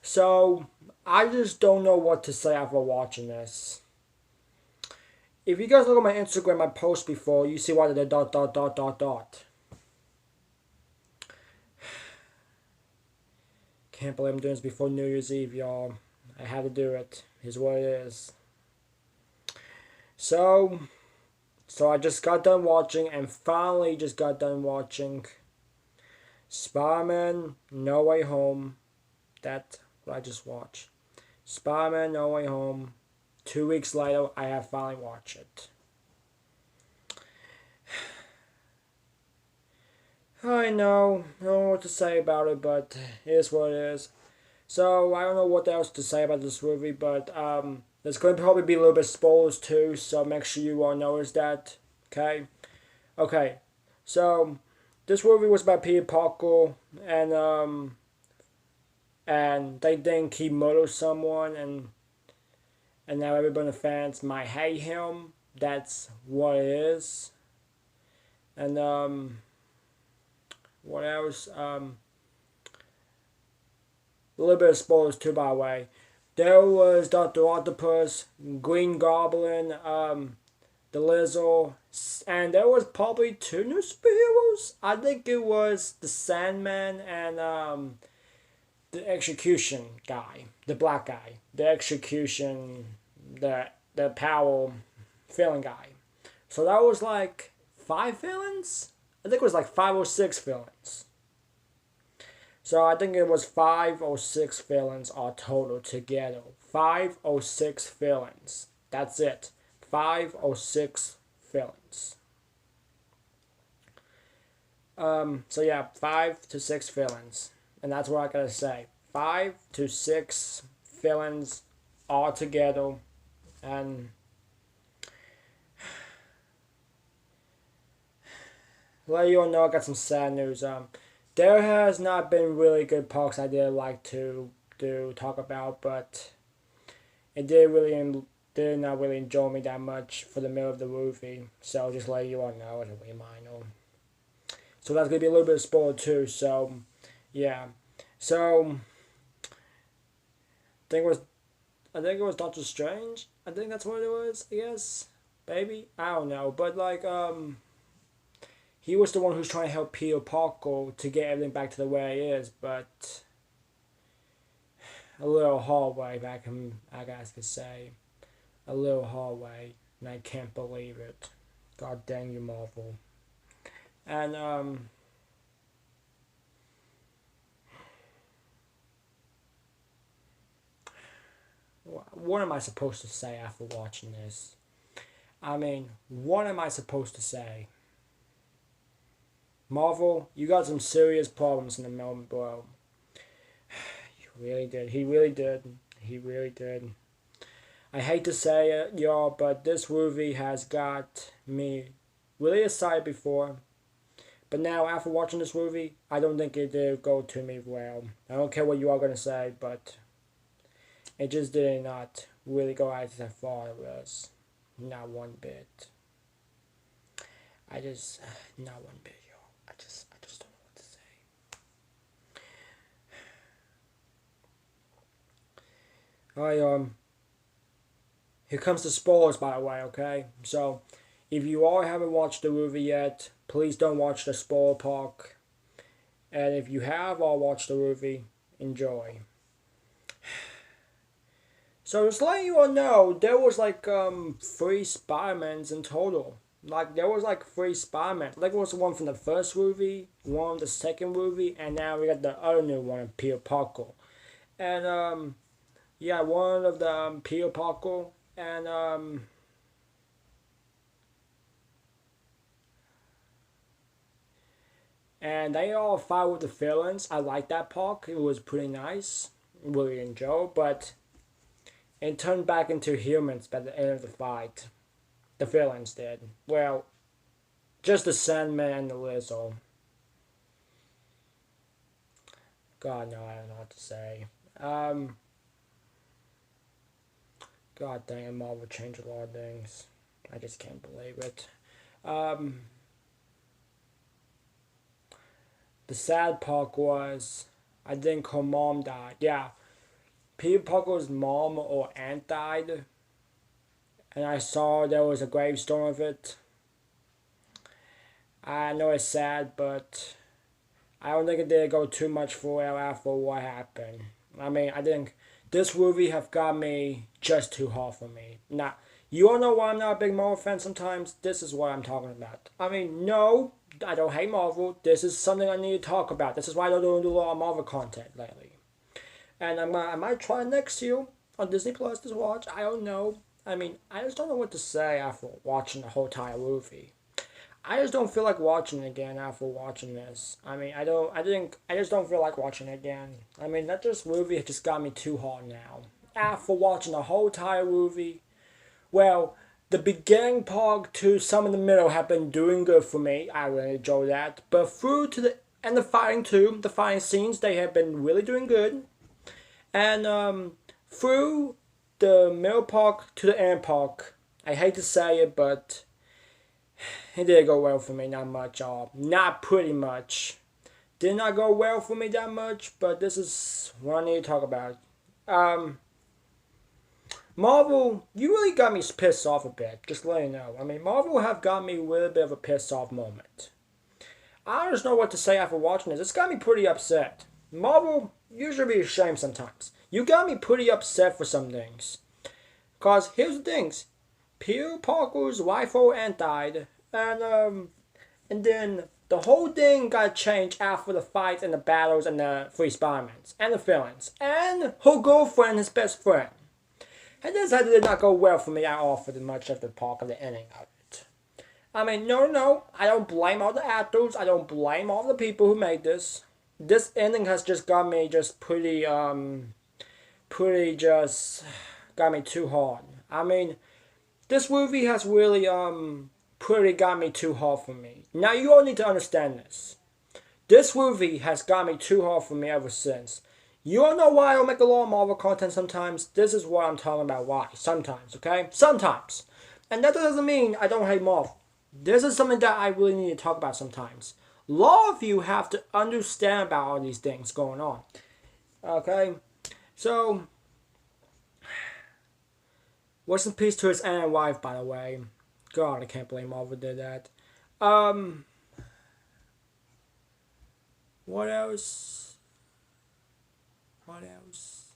So I just don't know what to say after watching this. If you guys look at my Instagram, my post before, you see why the dot dot dot dot dot. Can't believe I'm doing this before New Year's Eve, y'all. I had to do it. Here's what it is. So, so I just got done watching, and finally just got done watching Spider-Man No Way Home. That's what I just watched. Spider-Man No Way Home. 2 weeks later, I have finally watched it. I know, I don't know what to say about it, but it is what it is. So I don't know what else to say about this movie, but there's going to probably be a little bit of spoilers too, so make sure you all notice that. Okay, okay. So this movie was about Peter Parker, and they think he murdered someone, and now everybody in the fans might hate him. That's what it is, and what else? A little bit of spoilers too, by the way. There was Doctor Octopus, Green Goblin, the Lizard, and there was probably two new superheroes. I think it was the Sandman and the Execution guy, the black guy, the Execution, the power villain guy. So that was like five villains. I think it was like 5 or 6 villains. So I think it was 5 or 6 villains all total together. 5 or 6 villains. That's it. 5 or 6 villains. So yeah, 5 to 6 villains, and that's what I gotta say. 5 to 6 villains all together, and let you all know I got some sad news. There has not been really good parks I did like to talk about, but it did not really enjoy me that much for the middle of the movie. So just let you all know as a reminder. So that's gonna be a little bit of spoiler too. So yeah, so I think it was I think it was Doctor Strange. I think that's what it was. Yes, maybe I don't know, but like he was the one who's trying to help Peter Parker to get everything back to the way it is, but a little hallway back him, I guess could say. A little hallway, and I can't believe it. God dang you, Marvel. And, what am I supposed to say after watching this? I mean, what am I supposed to say? Marvel, you got some serious problems in the moment, bro. You really did. He really did. He really did. I hate to say it, y'all, but this movie has got me really excited before. But now, after watching this movie, I don't think it did go to me well. I don't care what you are gonna say, but it just did not really go as I thought it was. Not one bit. I just, not one bit, y'all. I just don't know what to say. Alright, here comes the spoilers, by the way, okay? So, if you all haven't watched the movie yet, please don't watch the spoiler park. And if you have all watched the movie, enjoy. So just letting you all know, there was like 3 Spider-Mans in total. Like there was like 3 Spider-Man. Like it was one from the first movie, one from the second movie, and now we got the other new one, Peter Parker. And yeah, one of the Peter Parker and and they all fight with the villains. I like that part. It was pretty nice. Really enjoyed, but it turned back into humans by the end of the fight. The villains did. Well, just the Sandman and the Lizard. God, no, I don't know what to say. Um, God dang it, Marvel changed a lot of things. I just can't believe it. Um, the sad part was, I think her mom died. Yeah, Peter Parker's mom or aunt died, and I saw there was a gravestone of it. I know it's sad, but I don't think it did go too much for it after what happened. I mean, I think this movie have got me just too hard for me. Now, you all know why I'm not a big Marvel fan sometimes? This is what I'm talking about. I mean, no, I don't hate Marvel. This is something I need to talk about. This is why I don't do a lot of Marvel content lately. And I might try next year on Disney Plus to watch. I don't know. I mean, I just don't know what to say after watching the whole entire movie. I just don't feel like watching it again after watching this. I mean, I just don't feel like watching it again. I mean, that just movie just got me too hard now. After watching the whole entire movie, well, the beginning part to some in the middle have been doing good for me. I really enjoy that. But through to the fighting too, the fighting scenes, they have been really doing good. And through the middle part to the end part, I hate to say it, but it didn't go well for me, not much. Not pretty much. Did not go well for me that much, but this is what I need to talk about. Marvel, you really got me pissed off a bit, just to let you know. I mean, Marvel have got me with a bit of a pissed off moment. I don't know what to say after watching this. It's got me pretty upset. Marvel, you should be ashamed sometimes. You got me pretty upset for some things. Because here's the things. Peter Parker's wife or aunt died, and then the whole thing got changed after the fights and the battles and the three Spider-Mans and the villains and her girlfriend, his best friend. And this did not go well for me at all for the much of the part of the ending of it. I mean, no, I don't blame all the actors. I don't blame all the people who made this. This ending has just got me just pretty just got me too hard. I mean, this movie has really pretty got me too hard for me. Now you all need to understand this. This movie has got me too hard for me ever since. You all know why I don't make a lot of Marvel content sometimes. This is what I'm talking about why. Sometimes, okay? Sometimes. And that doesn't mean I don't hate Marvel. This is something that I really need to talk about sometimes. A lot of you have to understand about all these things going on. Okay? So, rest in peace to his aunt and wife, by the way. God, I can't believe Marvel did that. What else? What else?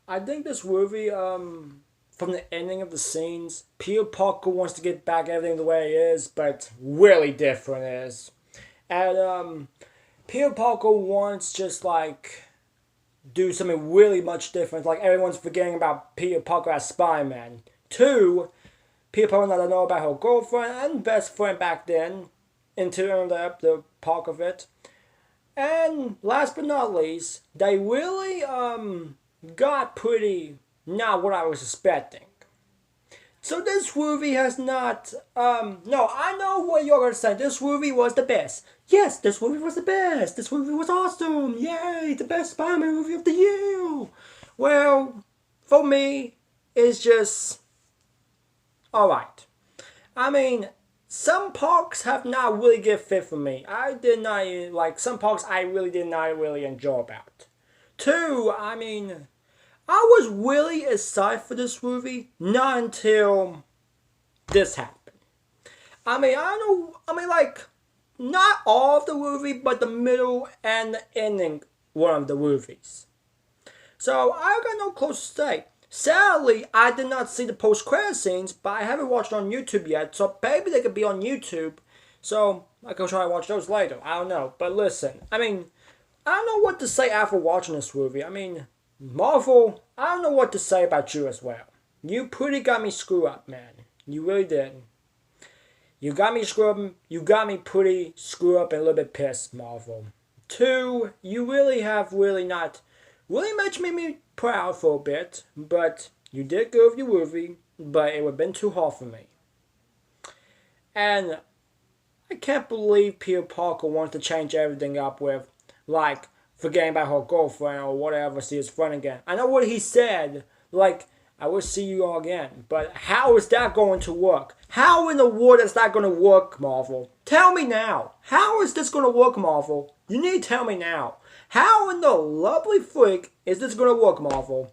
I think this movie, from the ending of the scenes, Peter Parker wants to get back everything the way it is, but really different it is. And, Peter Parker wants just like do something really much different. Like everyone's forgetting about Peter Parker as Spider-Man. 2, Peter Parker doesn't know about her girlfriend and best friend back then into the part of it. And last but not least, they really got pretty not what I was expecting. So this movie has not no, I know what you're gonna say. This movie was the best. Yes, this movie was the best. This movie was awesome. Yay, the best Spider-Man movie of the year. Well, for me, it's just alright. I mean, some parks have not really get fit for me. I did not like some parks I really did not really enjoy about. 2, I mean, I was really excited for this movie, not until this happened. I mean, like, not all of the movie, but the middle and the ending one of the movies. So, I got no close to say. Sadly, I did not see the post-credit scenes, but I haven't watched on YouTube yet, so maybe they could be on YouTube. So, I can try to watch those later. I don't know. But listen, I mean, I don't know what to say after watching this movie. I mean, Marvel, I don't know what to say about you as well. You pretty got me screwed up, man. You really did. You got me screwed up. You got me pretty screwed up and a little bit pissed, Marvel. 2, you really have really not really much made me proud for a bit, but you did good with your movie, but it would have been too hard for me. And I can't believe Peter Parker wants to change everything up with, like, forgetting about her girlfriend or whatever, see his friend again. I know what he said, like, I will see you all again, but how is that going to work? How in the world is that going to work, Marvel? Tell me now. How is this going to work, Marvel? You need to tell me now. How in the lovely freak is this going to work, Marvel?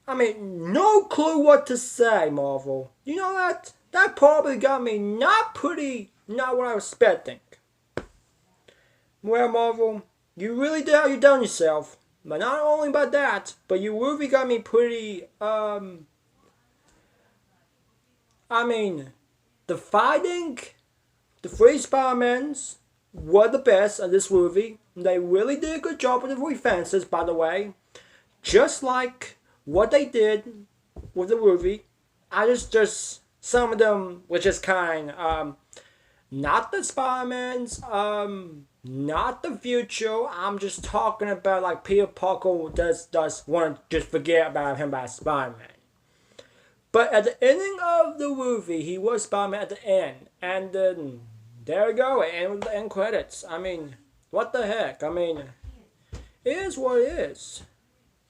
I mean, no clue what to say, Marvel. You know that? That probably got me not what I was expecting. Well, Marvel, you really did how you done yourself. But not only about that, but you really got me pretty, I mean, the fighting, the three Spider-Mans were the best in this movie. They really did a good job with the defenses, by the way. Just like what they did with the movie. I just some of them were just kind not the Spider-Mans, not the future. I'm just talking about like Peter Parker does want to just forget about him by Spider-Man. But at the ending of the movie, he was Spider-Man at the end. And then, there we go, and with the end credits. I mean, what the heck? I mean, it is what it is.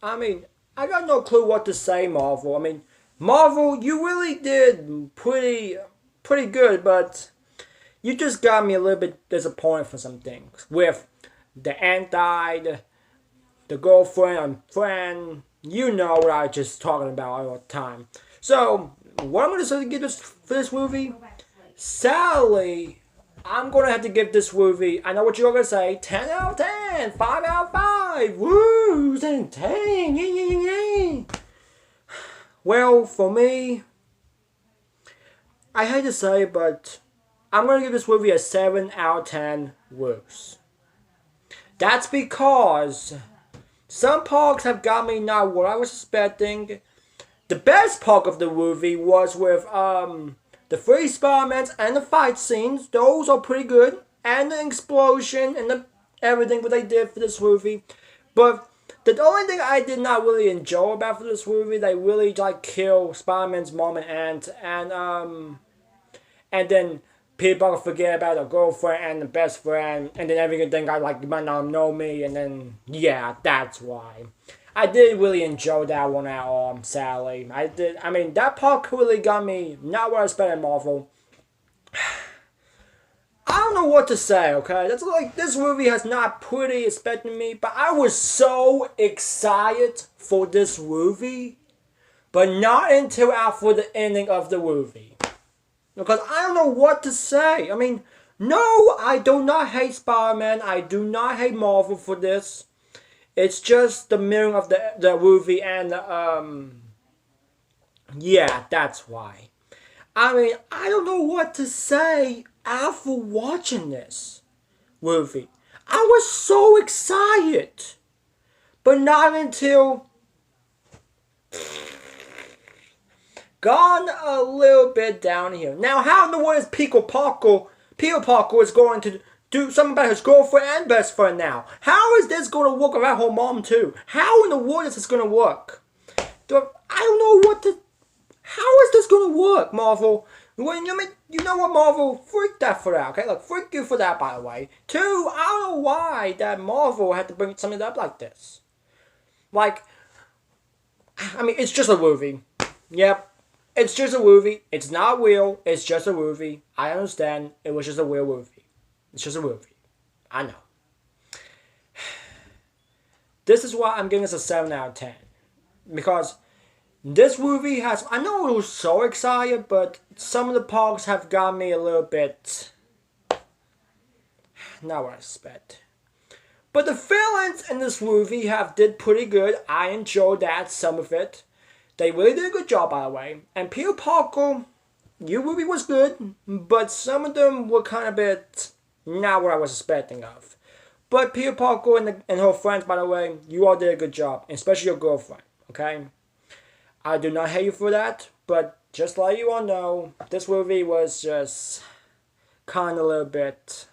I mean, I got no clue what to say, Marvel. I mean, Marvel, you really did pretty good, but you just got me a little bit disappointed for some things. With the aunt died, the girlfriend and friend, you know what I was just talking about all the time. So, what I'm going to say to give this for this movie, sadly, I'm going to have to give this movie, I know what you're going to say, 10 out of 10, 5 out of 5, woo, 10, yay. Well, for me, I hate to say it, but I'm going to give this movie a 7 out of 10 woos. That's because some parts have got me not what I was expecting. The best part of the movie was with the three Spider-Mans and the fight scenes. Those are pretty good. And the explosion and everything what they did for this movie. But the only thing I did not really enjoy about for this movie, they really like kill Spider-Man's mom and aunt. And then people forget about the girlfriend and the best friend. And then everything think you might not know me. And then, yeah, that's why. I did really enjoy that one at all, sadly. I mean, that part really got me not what I expected in Marvel. I don't know what to say, okay? That's like, this movie has not pretty expected me, but I was so excited for this movie, but not until after the ending of the movie. Because I don't know what to say. I mean, no, I do not hate Spider-Man. I do not hate Marvel for this. It's just the middle of the movie and yeah, that's why. I mean, I don't know what to say after watching this movie. I was so excited, but not until gone a little bit down here. Now, how in the world is Peter Parker is going to do something about his girlfriend and best friend now? How is this going to work about her mom too? How in the world is this going to work? I don't know what to... How is this going to work, Marvel? Well, you know what, Marvel? Freak that for that, okay? Look, freak you for that, by the way. Two, I don't know why that Marvel had to bring something up like this. Like, I mean, it's just a movie. Yep. It's just a movie. It's not real. It's just a movie. I understand. It was just a real movie. It's just a movie. I know. This is why I'm giving this a 7 out of 10. Because this movie has... I know I was so excited, but some of the parts have got me a little bit... not what I expect. But the villains in this movie did pretty good. I enjoyed that, some of it. They really did a good job, by the way. And Peter Parker, your movie was good, but some of them were kind of a bit... not what I was expecting of. But Peter Parker and her friends, by the way, you all did a good job. Especially your girlfriend, okay? I do not hate you for that. But just let you all know, this movie was just kind of a little bit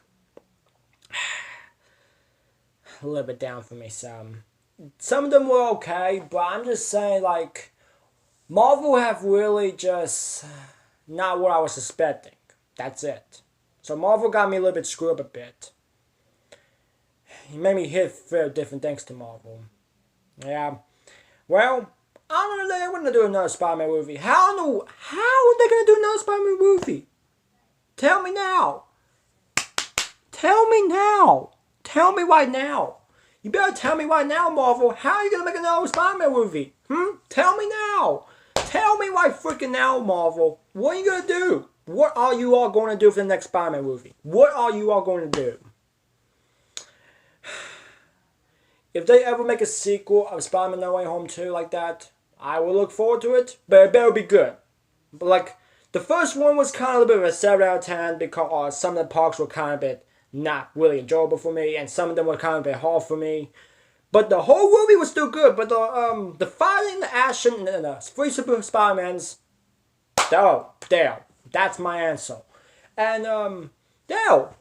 down for me. Some of them were okay, but I'm just saying, like, Marvel have really just not what I was expecting. That's it. So Marvel got me a little bit screwed up a bit. He made me hit very different things to Marvel. Yeah. Well, I don't know, they're going to do another Spider-Man movie. How are they going to do another Spider-Man Tell me now. Tell me now. Tell me right now. You better tell me right now, Marvel. How are you gonna make another Spider-Man movie? Tell me now. Tell me right freaking now, Marvel. What are you gonna do? What are you all going to do for the next Spider-Man movie? What are you all going to do? If they ever make a sequel of Spider-Man No Way Home 2 like that, I will look forward to it, but it better be good. But like, the first one was kind of a bit of a 7 out of 10 because some of the parts were kind of a bit not really enjoyable for me, and some of them were kind of a bit hard for me. But the whole movie was still good, but the fighting, the action, and the three Super Spider-Mans, Dale, that's my answer. And, Dale,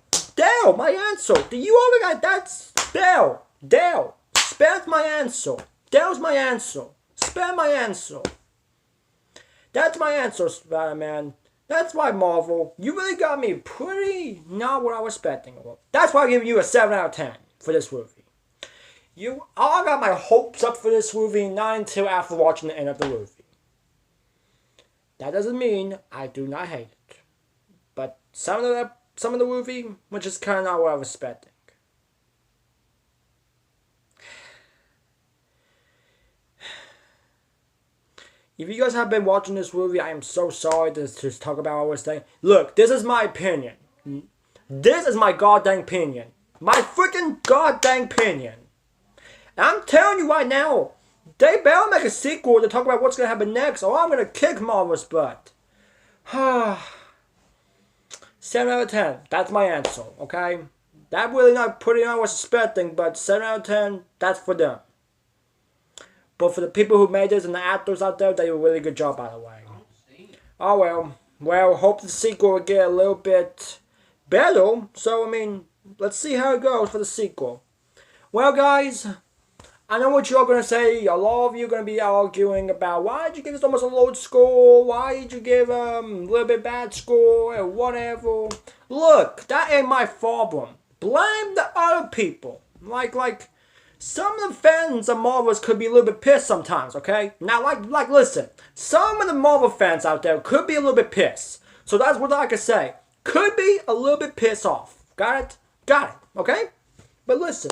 my answer. Do you all got that's Dale, spell's my answer. Dale's my answer. Spell my answer. That's my answer, Spider-Man. That's why, Marvel, you really got me pretty not what I was expecting. That's why I'm giving you a 7 out of 10 for this movie. I got my hopes up for this movie not until after watching the end of the movie. That doesn't mean I do not hate it. But some of the movie, which is kind of not what I was expecting. If you guys have been watching this movie, I am so sorry to talk about what I was saying. Look, this is my opinion. This is my goddamn opinion. My freaking goddamn opinion. And I'm telling you right now, they better make a sequel to talk about what's going to happen next, or I'm going to kick Marvel's butt. 7 out of 10. That's my answer, okay? That really not pretty I was expecting, but 7 out of 10, that's for them. But for the people who made this and the actors out there, they did a really good job, by the way. Oh well. Well, hope the sequel will get a little bit better. So, I mean, let's see how it goes for the sequel. Well, guys, I know what you're going to say. A lot of you are going to be arguing about why did you give this almost a low score? Why did you give a little bit bad score or whatever? Look, that ain't my problem. Blame the other people. Like, some of the fans of Marvels could be a little bit pissed sometimes, okay? Now, listen. Some of the Marvel fans out there could be a little bit pissed. So that's what I can say. Could be a little bit pissed off. Got it? Got it, okay? But listen.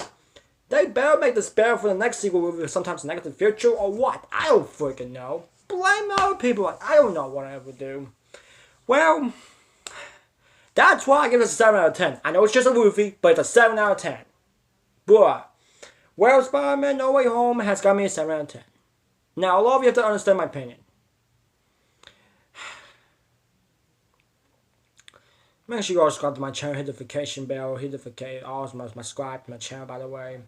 They better make this better for the next sequel movie sometimes in the future or what? I don't freaking know. Blame other people. I don't know what I ever do. Well, that's why I give this a 7 out of 10. I know it's just a movie, but it's a 7 out of 10. But, well, Spider-Man No Way Home has got me a 7 out of 10. Now, a lot of you have to understand my opinion. Make sure you all subscribe to my channel, hit the notification bell, also subscribe to my channel, by the way.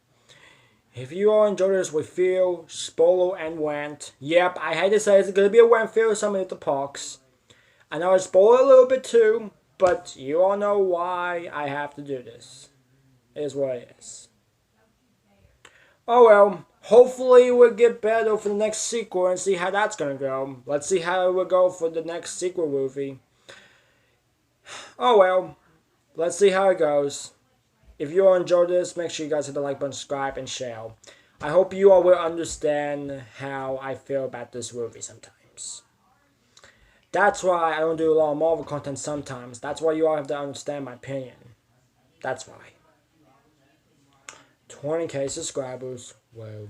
If you all enjoyed this with Phil, Spoliers, and Rant, yep, I hate to say it's going to be a Rant Phil with some of the parks. I know I spoiled a little bit too, but you all know why I have to do this. It is what it is. Oh well, hopefully we'll get better for the next sequel and see how that's going to go. Let's see how it will go for the next sequel movie. Oh well, let's see how it goes. If you all enjoyed this, make sure you guys hit the like button, subscribe, and share. I hope you all will understand how I feel about this movie sometimes. That's why I don't do a lot of Marvel content sometimes. That's why you all have to understand my opinion. That's why. 20K subscribers. Whoa.